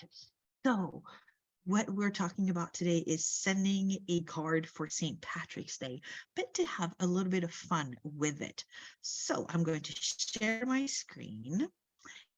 right. So what we're talking about today is sending a card for St. Patrick's Day, but to have a little bit of fun with it. So I'm going to share my screen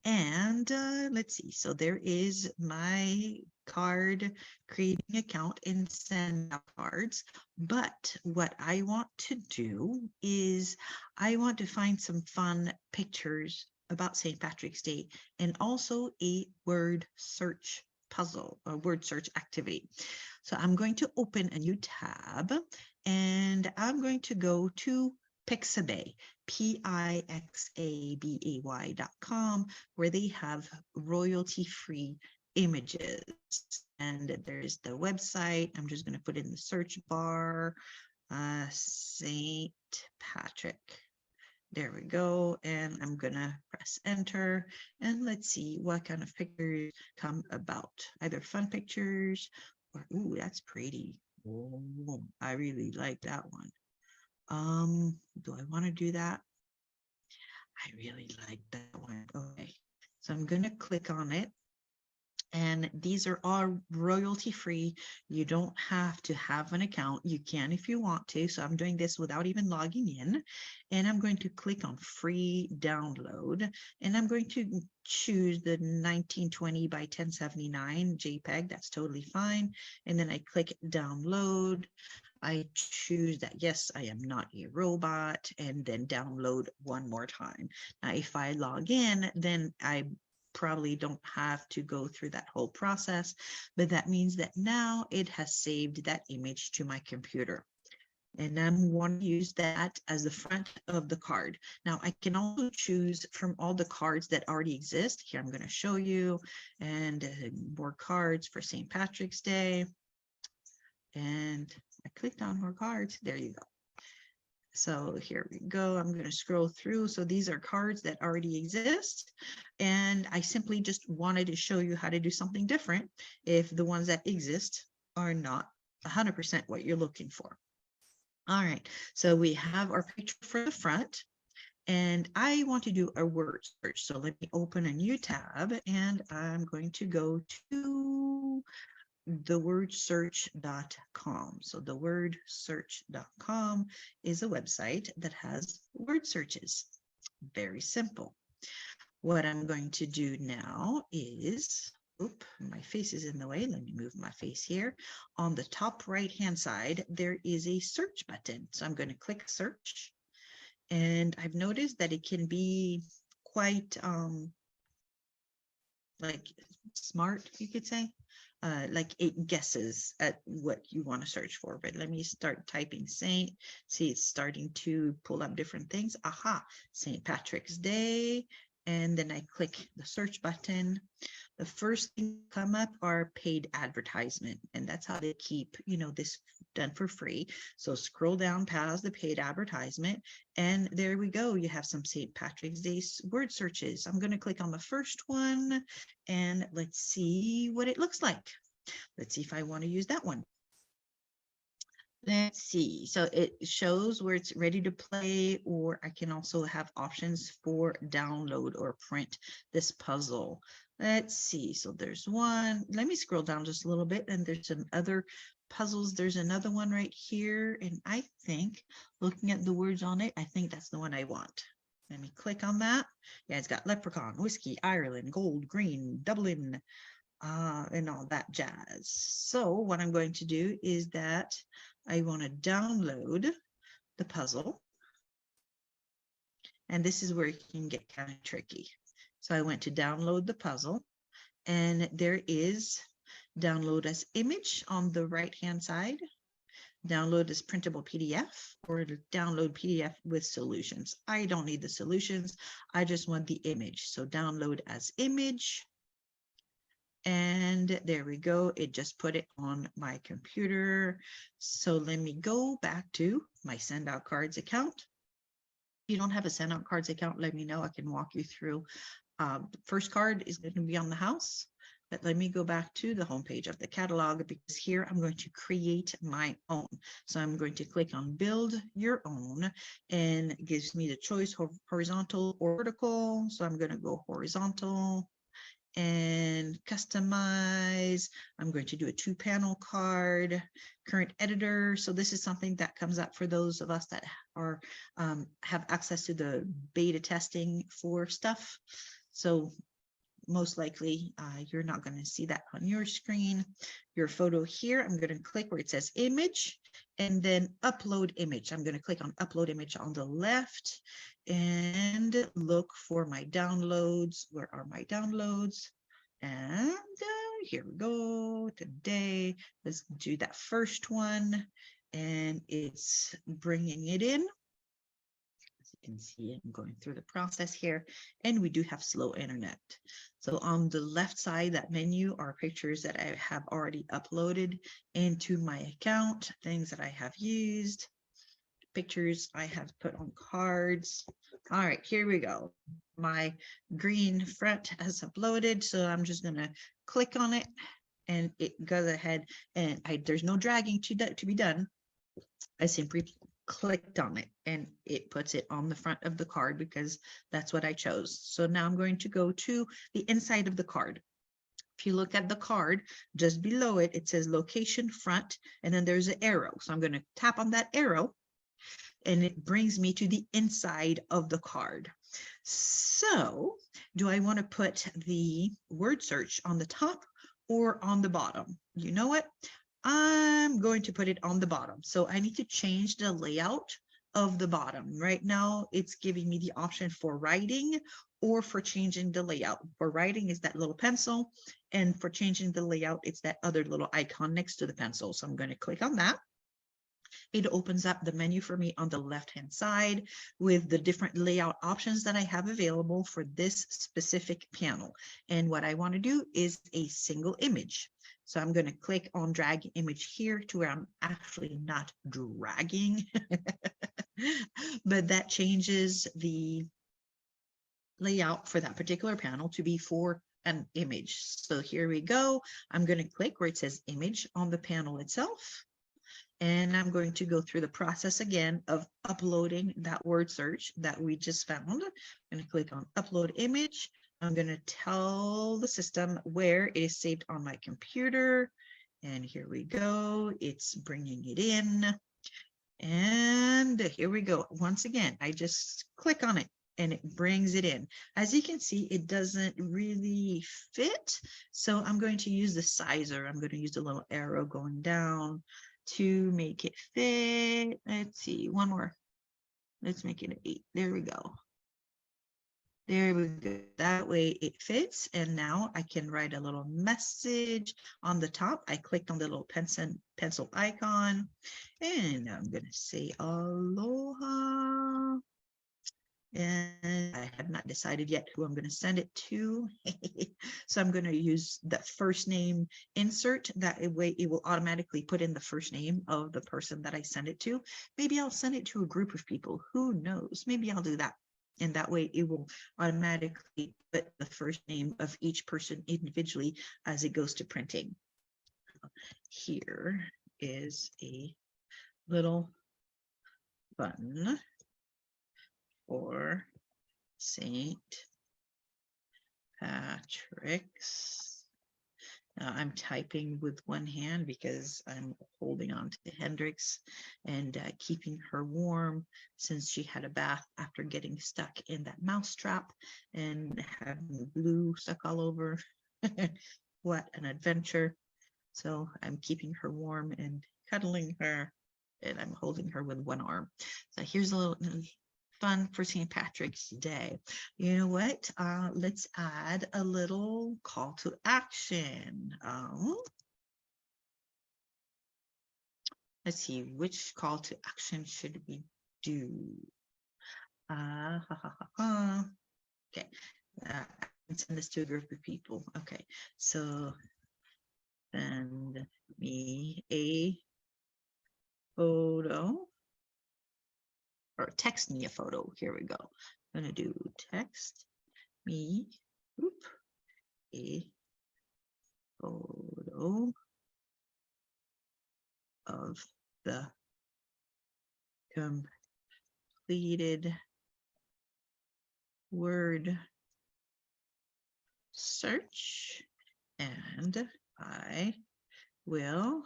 and let's see. So there is my card creating account and send out cards. But what I want to do is I want to find some fun pictures about St. Patrick's Day and also a word search puzzle, a word search activity. So I'm going to open a new tab and I'm going to go to Pixabay, Pixabay.com, where they have royalty-free images. And there's the website. I'm just going to put in the search bar, St. Patrick. There we go. And I'm going to press enter. And let's see what kind of pictures come about. Either fun pictures or, ooh, that's pretty. Oh, I really like that one. Do I want to do that? I really like that one. Okay, so I'm going to click on it. And these are all royalty free. You don't have to have an account. You can if you want to. So I'm doing this without even logging in. And I'm going to click on free download. And I'm going to choose the 1920 by 1079 JPEG. That's totally fine. And then I click download. I choose that, yes, I am not a robot, and then download one more time. Now, if I log in, then I probably don't have to go through that whole process, but that means that now it has saved that image to my computer. And I'm want to use that as the front of the card. Now I can also choose from all the cards that already exist. Here I'm going to show you, and more cards for St. Patrick's Day. And I clicked on more cards. There you go. So here we go. I'm going to scroll through. So these are cards that already exist. And I simply just wanted to show you how to do something different if the ones that exist are not 100% what you're looking for. All right. So we have our picture for the front. And I want to do a word search. So let me open a new tab and I'm going to go to thewordsearch.com. So thewordsearch.com is a website that has word searches. Very simple. What I'm going to do now is, my face is in the way. Let me move my face here. On the top right hand side, there is a search button. So I'm going to click search. And I've noticed that it can be quite like smart, you could say. Like it guesses at what you want to search for. But let me start typing Saint. See, it's starting to pull up different things. Aha, St. Patrick's Day. And then I click the search button. The first thing come up are paid advertisement. And that's how they keep, this done for free. So scroll down past the paid advertisement. And there we go. You have some St. Patrick's Day word searches. I'm going to click on the first one and let's see what it looks like. Let's see if I want to use that one. Let's see. So it shows where it's ready to play, or I can also have options for download or print this puzzle. Let's see. So there's one. Let me scroll down just a little bit, and there's some other puzzles. There's another one right here, and I think looking at the words on it, I think that's the one I want. Let me click on that. Yeah, it's got leprechaun, whiskey, Ireland, gold, green, Dublin, and all that jazz. So what I'm going to do is that I want to download the puzzle. And this is where it can get kind of tricky. So I went to download the puzzle, and there is download as image on the right hand side, download as printable PDF, or download PDF with solutions. I don't need the solutions. I just want the image. So download as image. And there we go. It just put it on my computer. So let me go back to my send out cards account. If you don't have a send out cards account, let me know. I can walk you through. The first card is going to be on the house, but let me go back to the homepage of the catalog, because here I'm going to create my own. So I'm going to click on build your own, and it gives me the choice horizontal or vertical. So I'm going to go horizontal and customize. I'm going to do a 2-panel card, current editor. So this is something that comes up for those of us that are have access to the beta testing for stuff. So most likely you're not going to see that on your screen. Your photo here, I'm going to click where it says image and then upload image. I'm going to click on upload image on the left and look for my downloads. Where are my downloads? And here we go. Today, let's do that first one. And it's bringing it in. As you can see, I'm going through the process here, and we do have slow internet. So on the left side, that menu are pictures that I have already uploaded into my account, things that I have used, pictures I have put on cards. All right, here we go. My green front has uploaded, so I'm just gonna click on it and it goes ahead, and there's no dragging to be done. I simply clicked on it and it puts it on the front of the card because that's what I chose. So now I'm going to go to the inside of the card. If you look at the card, just below it, it says location front, and then there's an arrow. So I'm going to tap on that arrow and it brings me to the inside of the card. So do I want to put the word search on the top or on the bottom? You know what? I'm going to put it on the bottom. So I need to change the layout of the bottom. Right now, it's giving me the option for writing or for changing the layout. For writing is that little pencil, and for changing the layout, it's that other little icon next to the pencil. So I'm going to click on that. It opens up the menu for me on the left-hand side with the different layout options that I have available for this specific panel. And what I want to do is a single image. So I'm going to click on drag image here to where I'm actually not dragging, but that changes the layout for that particular panel to be for an image. So here we go. I'm going to click where it says image on the panel itself. And I'm going to go through the process again of uploading that word search that we just found. I'm going to click on upload image. I'm going to tell the system where it is saved on my computer. And here we go. It's bringing it in. And here we go. Once again, I just click on it and it brings it in. As you can see, it doesn't really fit. So I'm going to use the sizer. I'm going to use the little arrow going down to make it fit. Let's see, one more. Let's make it an 8. There we go. There we go. That way it fits. And now I can write a little message on the top. I clicked on the little pencil icon, and I'm going to say aloha. And I have not decided yet who I'm going to send it to. So I'm going to use that first name insert. That way it will automatically put in the first name of the person that I send it to. Maybe I'll send it to a group of people. Who knows? Maybe I'll do that. And that way it will automatically put the first name of each person individually as it goes to printing. Here is a little button for St. Patrick's. I'm typing with one hand because I'm holding on to Hendrix and keeping her warm since she had a bath after getting stuck in that mouse trap and having glue stuck all over. What an adventure. So I'm keeping her warm and cuddling her, and I'm holding her with one arm. So here's a little fun for St. Patrick's Day. You know what? Let's add a little call to action. Let's see, which call to action should we do? Okay, I can send this to a group of people. Okay, so send me a photo. Or text me a photo. Here we go. I'm going to do text me a photo of the completed word search. and I will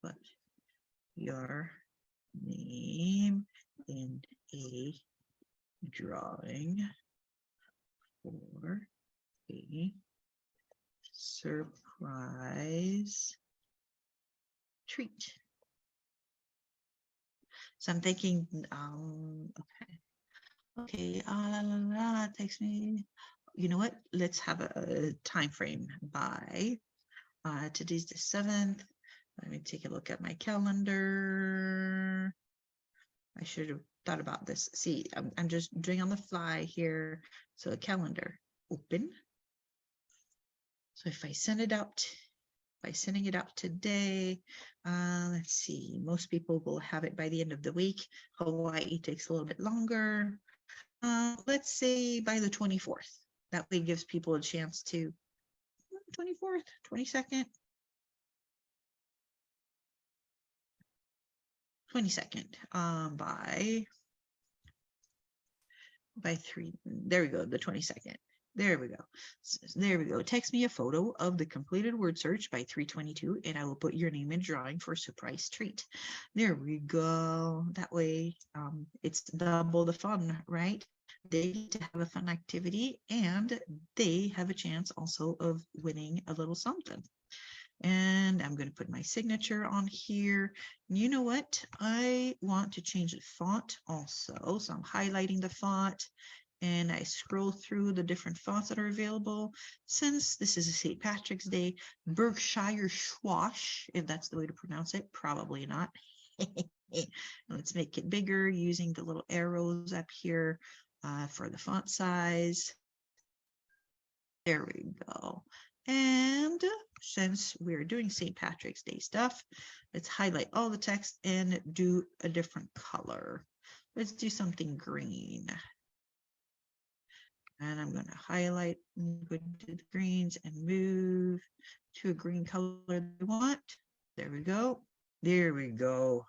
put your name in a drawing for a surprise treat. So I'm thinking, okay, la, la, la, it takes me, you know what? Let's have a time frame by, today's the 7th. Let me take a look at my calendar. I should have thought about this. See, I'm just doing on the fly here. So a calendar, open. So if I send it out, by sending it out today, let's see, most people will have it by the end of the week. Hawaii takes a little bit longer. Let's say by the 24th. That way gives people a chance to 24th, 22nd, 22nd, by 3. There we go, the 22nd. There we go. There we go. Text me a photo of the completed word search by 322, and I will put your name in drawing for a surprise treat. There we go. That way, it's double the fun, right? They get to have a fun activity, and they have a chance also of winning a little something. And I'm going to put my signature on here. You know what? I want to change the font also. So I'm highlighting the font and I scroll through the different fonts that are available. Since this is a St. Patrick's Day, Berkshire Schwash, if that's the way to pronounce it, probably not. Let's make it bigger using the little arrows up here for the font size. There we go. And since we're doing St. Patrick's Day stuff, let's highlight all the text and do a different color. Let's do something green. And I'm going to highlight, go to the greens and move to a green color that we want. There we go. There we go.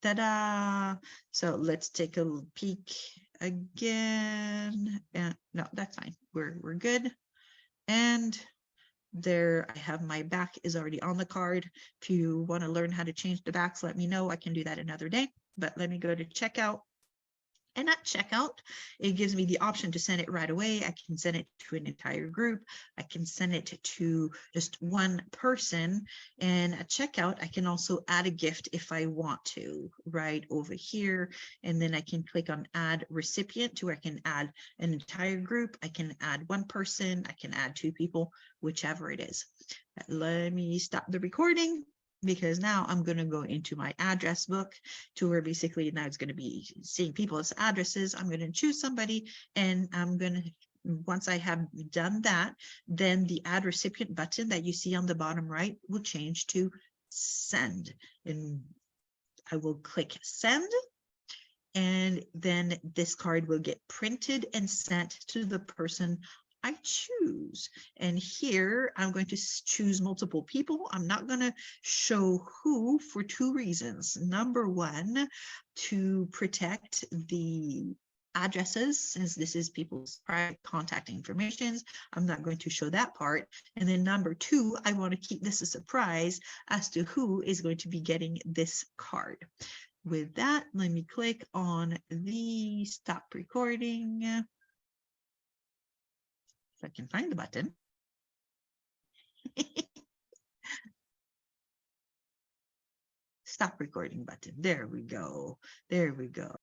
Ta-da! So let's take a peek again. And no, that's fine. We're good. And there I have my back is already on the card. If you want to learn how to change the backs, let me know. I can do that another day. But let me go to checkout. And at checkout, it gives me the option to send it right away. I can send it to an entire group. I can send it to just one person. And at checkout, I can also add a gift if I want to, right over here. And then I can click on add recipient to where I can add an entire group. I can add one person. I can add 2 people, whichever it is. Let me stop the recording, because now I'm going to go into my address book to where basically now it's going to be seeing people's addresses. I'm going to choose somebody, and I'm going to, once I have done that, then the add recipient button that you see on the bottom right will change to send. And I will click send. And then this card will get printed and sent to the person I choose. And here I'm going to choose multiple people. I'm not going to show who for 2 reasons. Number 1, to protect the addresses, since this is people's private contact information. I'm not going to show that part. And then number 2, I want to keep this a surprise as to who is going to be getting this card. With that, let me click on the stop recording. If I can find the button. Stop recording button. There we go. There we go.